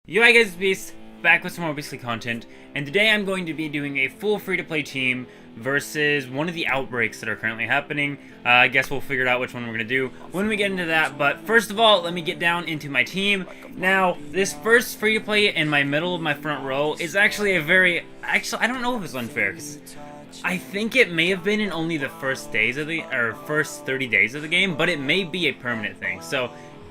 Yo, hi guys, Beast, back with some more Beastly content, and today I'm going to be doing a full free-to-play team versus one of the outbreaks that are currently happening. I guess we'll figure out which one we're going to do when we get into that, but first of all, let me get down into my team. Now, this first free-to-play in my middle of my front row is actually a very... Actually, I don't know if it's unfair, because I think it may have been in only the first days of the... or first 30 days of the game, but it may be a permanent thing, so...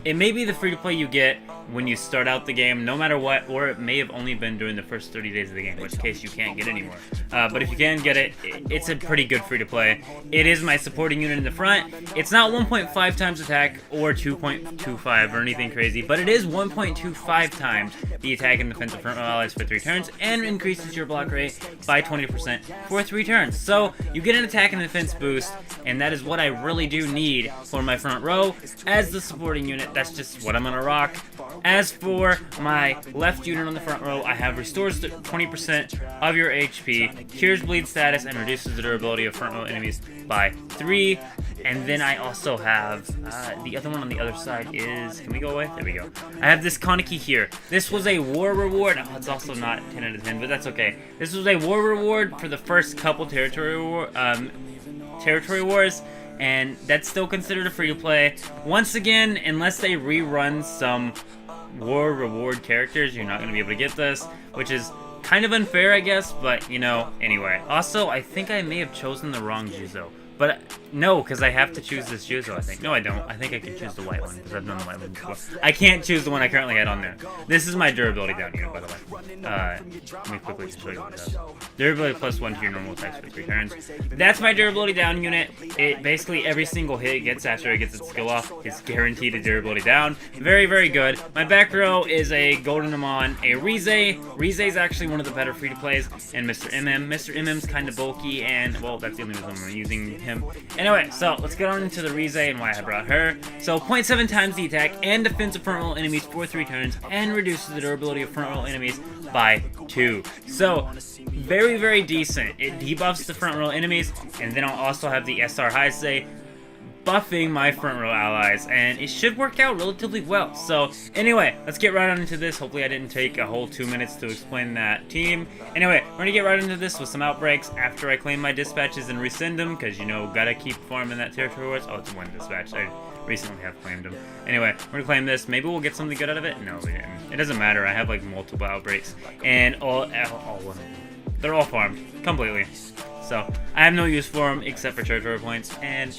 It may be the free-to-play you get when you start out the game, no matter what, or it may have only been during the first 30 days of the game, in which case you can't get anymore. But if you can get it, it's a pretty good free-to-play. It is my supporting unit in the front. It's not 1.5 times attack or 2.25 or anything crazy, but it is 1.25 times the attack and defense of front row allies for 3 turns, and increases your block rate by 20% for 3 turns. So you get an attack and defense boost, and that is what I really do need for my front row as the supporting unit. That's just what I'm gonna rock. As for my left unit on the front row, I have restores 20% of your HP, cures bleed status, and reduces the durability of front row enemies by 3. And then I also have the other one on the other side is, can we go away? There we go. I have this Kaneki here. This was a war reward. Oh, it's also not 10 out of 10, but that's okay. This was a war reward for the first couple territory wars. And that's still considered a free-to-play. Once again, unless they rerun some war reward characters, you're not going to be able to get this, which is kind of unfair, I guess, but, you know, anyway. Also, I think I may have chosen the wrong Juzo. But, no, because I have to choose this Juzo, I think. No, I don't. I think I can choose the white one, because I've done the white one before. I can't choose the one I currently had on there. This is my durability down unit, by the way. Let me quickly show you what it does. Durability plus 1 to your normal attacks for 3 turns. That's my durability down unit. It basically, every single hit it gets after it gets its skill off is guaranteed a durability down. Very, very good. My back row is a Golden Amon, a Rize. Rize is actually one of the better free-to-plays, and Mr. MM. Mr. MM's kind of bulky, and, well, that's the only reason I'm using him. Anyway, so let's get on into the Rize and why I brought her. So 0.7 times the attack and defense of front row enemies for 3 turns, and reduces the durability of front row enemies by 2. So very, very decent. It debuffs the front row enemies, and then I'll also have the SR Heisei buffing my front row allies, and it should work out relatively well. So anyway, let's get right on into this. Hopefully I didn't take a whole 2 minutes to explain that team. Anyway, we're gonna get right into this with some outbreaks after I claim my dispatches and rescind them, because, you know, gotta keep farming that territory wars. Oh, it's 1 dispatch. I recently have claimed them. Anyway, we're gonna claim this. Maybe we'll get something good out of it. No, we didn't. It doesn't matter. I have like multiple outbreaks, and all one of them. They're all farmed completely. So I have no use for them except for territory points, and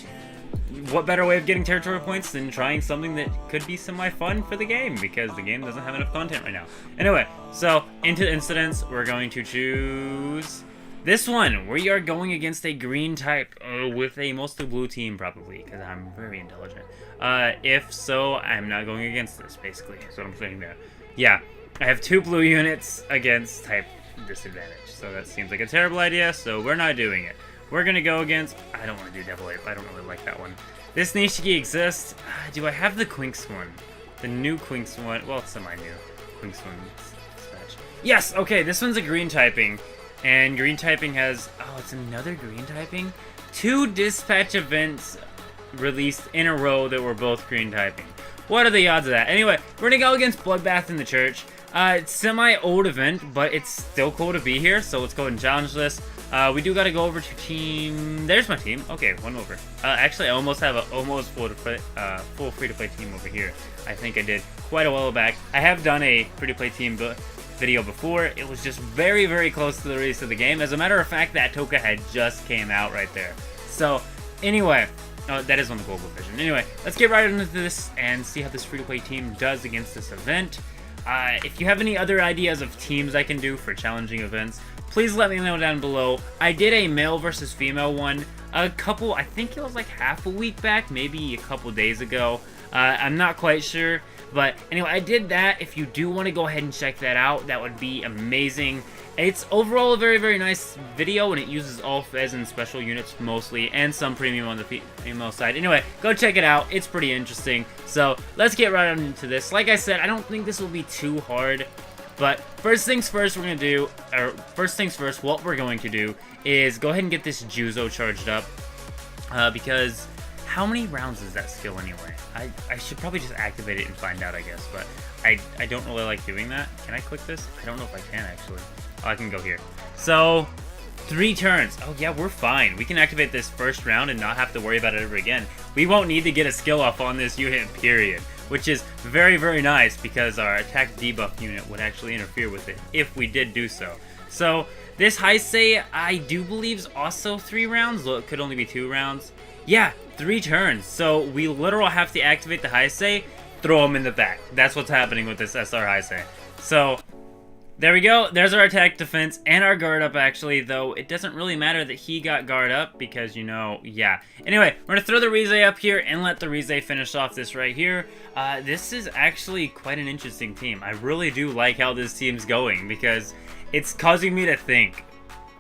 what better way of getting territory points than trying something that could be semi-fun for the game, because the game doesn't have enough content right now. Anyway, so into incidents, we're going to choose this one. We are going against a green type with a mostly blue team, probably, because I'm very intelligent. If so, I'm not going against this, basically. That's what I'm saying there. Yeah, I have 2 blue units against type disadvantage, so that seems like a terrible idea, so we're not doing it. We're gonna go against... I don't want to do Devil Ape. I don't really like that one. This Nishiki exists. Do I have the Quinks one? The new Quinks one. Well, it's semi-new. Quinks one dispatch. Yes! Okay, this one's a green typing. And green typing has... Oh, it's another green typing? 2 dispatch events released in a row that were both green typing. What are the odds of that? Anyway, we're gonna go against Bloodbath in the Church. It's semi-old event, but it's still cool to be here, so let's go ahead and challenge this. We do gotta go over to team... There's my team. Okay, 1 over. Actually, I almost have a full free-to-play team over here. I think I did quite a while back. I have done a free-to-play team video before. It was just very, very close to the release of the game. As a matter of fact, that Toka had just came out right there. So, anyway... Oh, that is on the global version. Anyway, let's get right into this and see how this free-to-play team does against this event. If you have any other ideas of teams I can do for challenging events, please let me know down below. I did a male versus female one I think it was like half a week back, maybe a couple days ago. I'm not quite sure, but anyway, I did that. If you do want to go ahead and check that out, that would be amazing. It's overall a very, very nice video, and it uses all Fez and special units mostly, and some premium on the female side. Anyway, go check it out. It's pretty interesting. So let's get right on into this. Like I said, I don't think this will be too hard, but first things first, what we're going to do is go ahead and get this Juzo charged up, because How many rounds is that skill anyway? I should probably just activate it and find out, I guess, but I don't really like doing that. Can I click this? I don't know if I can, actually. Oh, I can go here. So, 3 turns. Oh, yeah, we're fine. We can activate this first round and not have to worry about it ever again. We won't need to get a skill off on this unit, period. Which is very, very nice because our attack debuff unit would actually interfere with it if we did do so. So, this Heisei, I do believe, is also 3 rounds. Well, it could only be 2 rounds. Yeah, 3 turns. So, we literally have to activate the Heisei, throw him in the back. That's what's happening with this SR Heisei. So, there we go. There's our attack defense and our guard up, actually, though it doesn't really matter that he got guard up because, you know, yeah. Anyway, we're going to throw the Rize up here and let the Rize finish off this right here. This is actually quite an interesting team. I really do like how this team's going because it's causing me to think.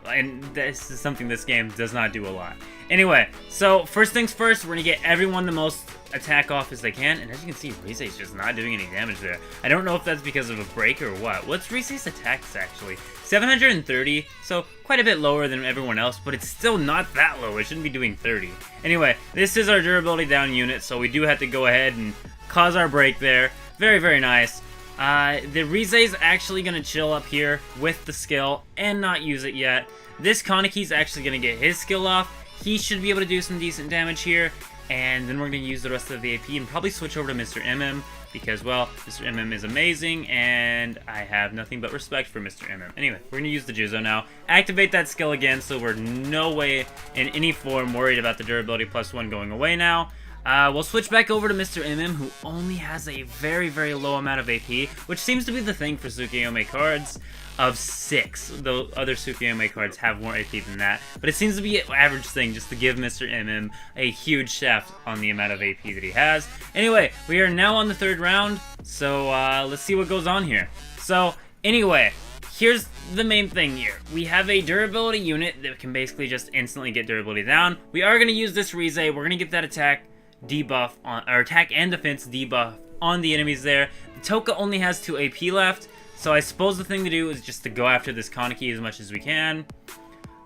And this is something this game does not do a lot. Anyway, so first things first, we're going to get everyone the most attack off as they can. And as you can see, Rize is just not doing any damage there. I don't know if that's because of a break or what. What's Rize's attacks, actually? 730, so quite a bit lower than everyone else, but it's still not that low. It shouldn't be doing 30. Anyway, this is our durability down unit, so we do have to go ahead and cause our break there. Very, very nice. The Rize is actually going to chill up here with the skill and not use it yet. This Kaneki's actually going to get his skill off. He should be able to do some decent damage here. And then we're going to use the rest of the AP and probably switch over to Mr. MM because, well, Mr. MM is amazing and I have nothing but respect for Mr. MM. Anyway, we're going to use the Juzo now. Activate that skill again so we're no way in any form worried about the durability +1 going away now. We'll switch back over to Mr. MM, who only has a very, very low amount of AP, which seems to be the thing for Tsukuyomi cards of 6. The other Tsukuyomi cards have more AP than that, but it seems to be an average thing just to give Mr. MM a huge shaft on the amount of AP that he has. Anyway, we are now on the 3rd round, so let's see what goes on here. So, anyway, here's the main thing here. We have a durability unit that can basically just instantly get durability down. We are going to use this Rize. We're going to get that attack debuff on, or attack and defense debuff on the enemies there. The Toka only has 2 AP left, so I suppose the thing to do is just to go after this Kaneki as much as we can.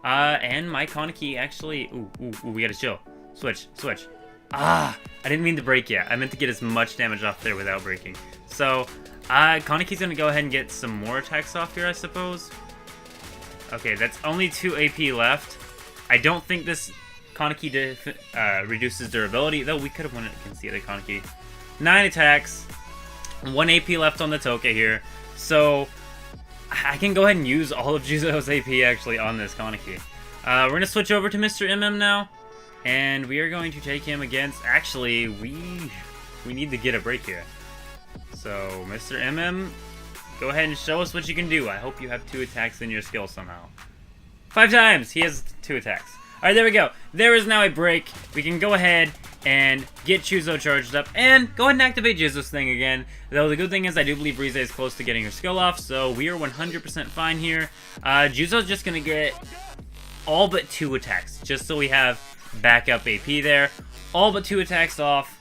And my Kaneki actually... Ooh, we gotta chill. Switch. I didn't mean to break yet. I meant to get as much damage off there without breaking. So, Kaneki's gonna go ahead and get some more attacks off here, I suppose. Okay, that's only 2 AP left. I don't think this Kaneki reduces durability, though we could have won it against the other Kaneki. 9 attacks, 1 AP left on the Toka here, so I can go ahead and use all of Juzo's AP actually on this Kaneki. We're going to switch over to Mr. MM now, and we are going to take him against, actually, we need to get a break here. So, Mr. MM, go ahead and show us what you can do. I hope you have 2 attacks in your skill somehow. 5 times! He has 2 attacks. Alright, there we go. There is now a break. We can go ahead and get Juzo charged up and go ahead and activate Juzo's thing again. Though the good thing is I do believe Rize is close to getting her skill off, so we are 100% fine here. Juzo's just going to get all but 2 attacks, just so we have backup AP there. All but 2 attacks off,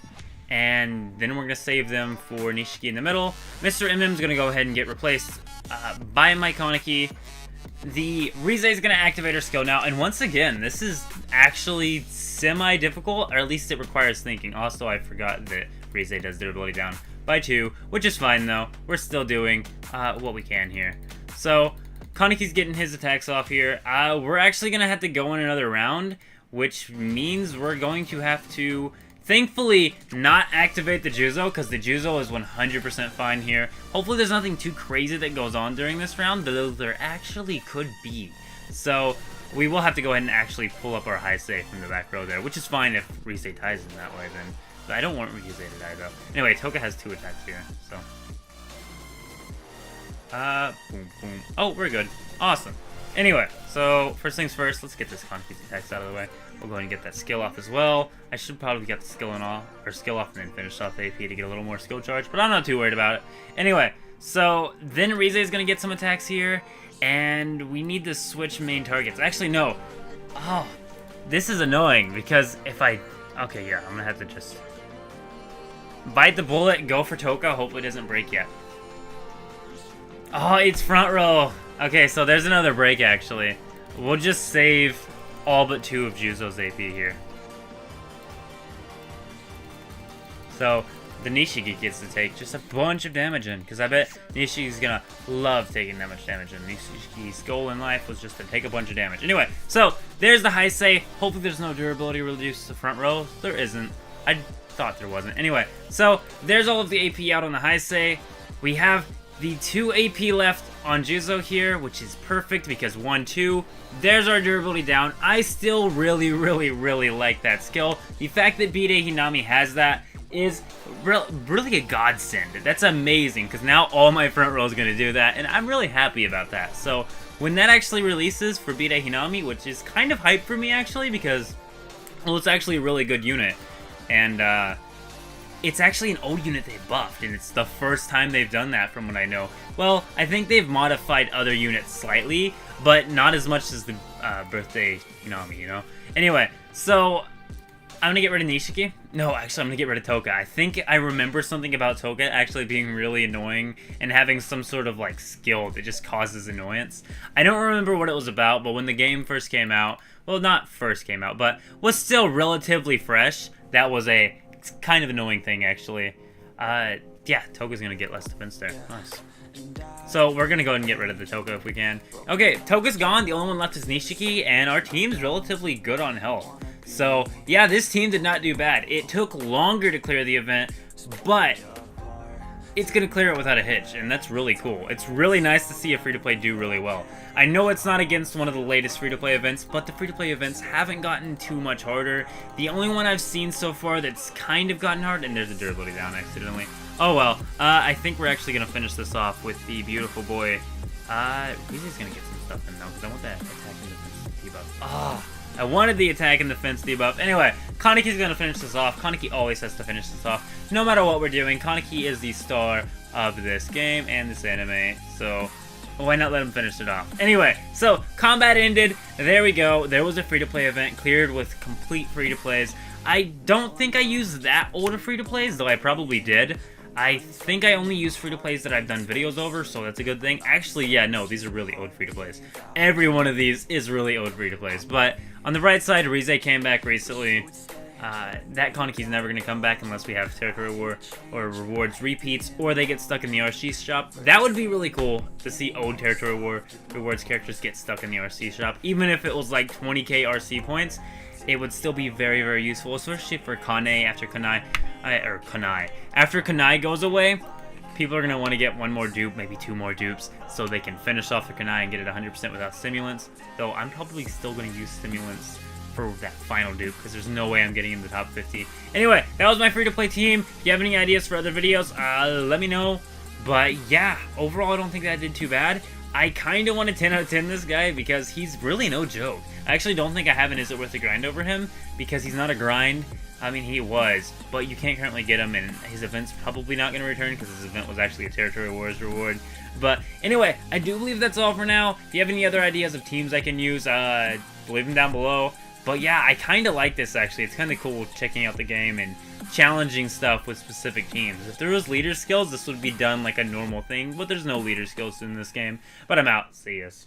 and then we're going to save them for Nishiki in the middle. Mr. MM's going to go ahead and get replaced by my Kaneki. The Rize is going to activate her skill now, and once again, this is actually semi-difficult, or at least it requires thinking. Also, I forgot that Rize does durability down by 2, which is fine though. We're still doing what we can here. So, Kaneki's getting his attacks off here. We're actually going to have to go in another round, which means we're going to have to... thankfully, not activate the Juzo, because the Juzo is 100% fine here. Hopefully there's nothing too crazy that goes on during this round, though there actually could be. So, we will have to go ahead and actually pull up our Heisei from the back row there, which is fine if Rize ties in that way, then. But I don't want Rize to die, though. Anyway, Toka has 2 attacks here, so. Boom, boom. Oh, we're good. Awesome. Anyway, so, first things first, let's get this Kaneki's attacks out of the way. We'll go ahead and get that skill off as well. I should probably get the skill off and then finish off the AP to get a little more skill charge, but I'm not too worried about it. Anyway, so then Rize is going to get some attacks here, and we need to switch main targets. Actually, no. Oh, this is annoying, because if I... Okay, yeah, I'm going to have to just... bite the bullet, go for Toka, hopefully it doesn't break yet. Oh, it's front row. Okay, so there's another break, actually. We'll just save all but 2 of Juzo's AP here. So the Nishiki gets to take just a bunch of damage in, because I bet Nishiki's gonna love taking that much damage in. Nishiki's goal in life was just to take a bunch of damage. Anyway, so there's the Heisei. Hopefully there's no durability reduced to the front row. There isn't. I thought there wasn't. Anyway, so there's all of the AP out on the Heisei. We have the 2 AP left on Juzo here, which is perfect because 1, 2. There's our durability down. I still really like that skill. The fact that Bide Hinami has that is really a godsend. That's amazing, because now all my front row is going to do that, and I'm really happy about that. So when that actually releases for Bide Hinami, which is kind of hype for me actually, because, well, it's actually a really good unit, and it's actually an old unit they buffed, and it's the first time they've done that from what I know. Well, I think they've modified other units slightly, but not as much as the birthday Hinami, you know? Anyway, so I'm gonna get rid of Nishiki. No, actually, I'm gonna get rid of Toka. I think I remember something about Toka actually being really annoying and having some sort of, like, skill that just causes annoyance. I don't remember what it was about, but when the game first came out, well, not first came out, but was still relatively fresh, that was a kind of annoying thing, actually. Yeah, Toka's gonna get less defense there. Nice. So we're gonna go ahead and get rid of the Toka if we can. Okay, Toka's gone. The only one left is Nishiki, and our team's relatively good on health. So yeah, this team did not do bad. It took longer to clear the event, but it's gonna clear it without a hitch, and that's really cool. It's really nice to see a free-to-play do really well. I know it's not against one of the latest free-to-play events, but the free-to-play events haven't gotten too much harder. The only one I've seen so far that's kind of gotten hard, and there's a durability down accidentally. Oh well, I think we're actually gonna finish this off with the beautiful boy. Rize's gonna get some stuff in though, because I want that attack and defense debuff. I wanted the attack and defense debuff. Anyway, Kaneki's gonna finish this off. Kaneki always has to finish this off, no matter what we're doing. Kaneki is the star of this game and this anime, so why not let him finish it off? Anyway, so combat ended. There we go. There was a free-to-play event cleared with complete free-to-plays. I don't think I used that old of free-to-plays, though I probably did. I think I only use free-to-plays that I've done videos over, so that's a good thing. Actually, yeah, no, these are really old free-to-plays. Every one of these is really old free-to-plays. But on the right side, Rize came back recently. That Kaneki's never going to come back unless we have territory war or rewards repeats, or they get stuck in the RC shop. That would be really cool to see old territory war rewards characters get stuck in the RC shop. Even if it was like 20k RC points, it would still be very useful, especially for Kane after After Kanai goes away, people are going to want to get one more dupe, maybe 2 more dupes, so they can finish off the Kanai and get it 100% without stimulants. Though I'm probably still going to use stimulants for that final dupe, because there's no way I'm getting in the top 50. Anyway, that was my free-to-play team. If you have any ideas for other videos, let me know. But yeah, overall I don't think that did too bad. I kind of want to 10 out of 10 this guy because he's really no joke. I actually don't think I have an Is It Worth the Grind over him because he's not a grind. I mean, he was, but you can't currently get him, and his event's probably not going to return because his event was actually a Territory Wars reward. But anyway, I do believe that's all for now. If you have any other ideas of teams I can use, leave them down below. But yeah, I kind of like this, actually. It's kind of cool checking out the game and challenging stuff with specific teams. If there was leader skills, this would be done like a normal thing, but there's no leader skills in this game. But I'm out. See yas.